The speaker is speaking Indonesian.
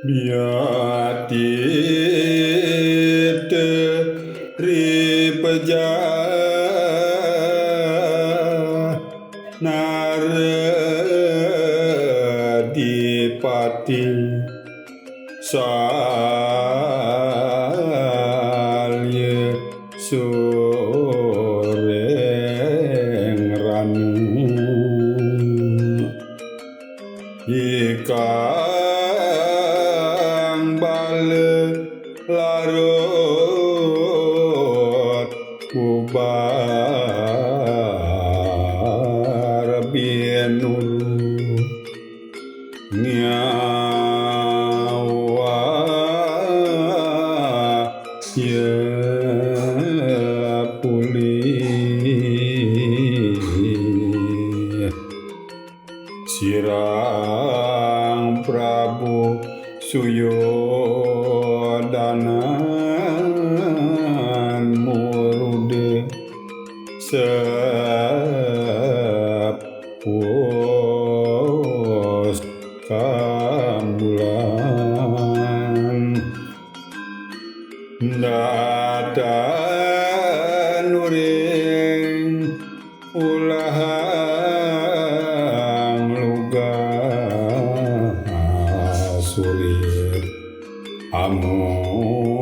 Biati teri peja naradipati salye sureng ranu ikang bale larut bubar binulu nyawa ya pulih Sirang Prabu Suyodanan murude sepus kambulan datan nuring ulahang luga sulit amun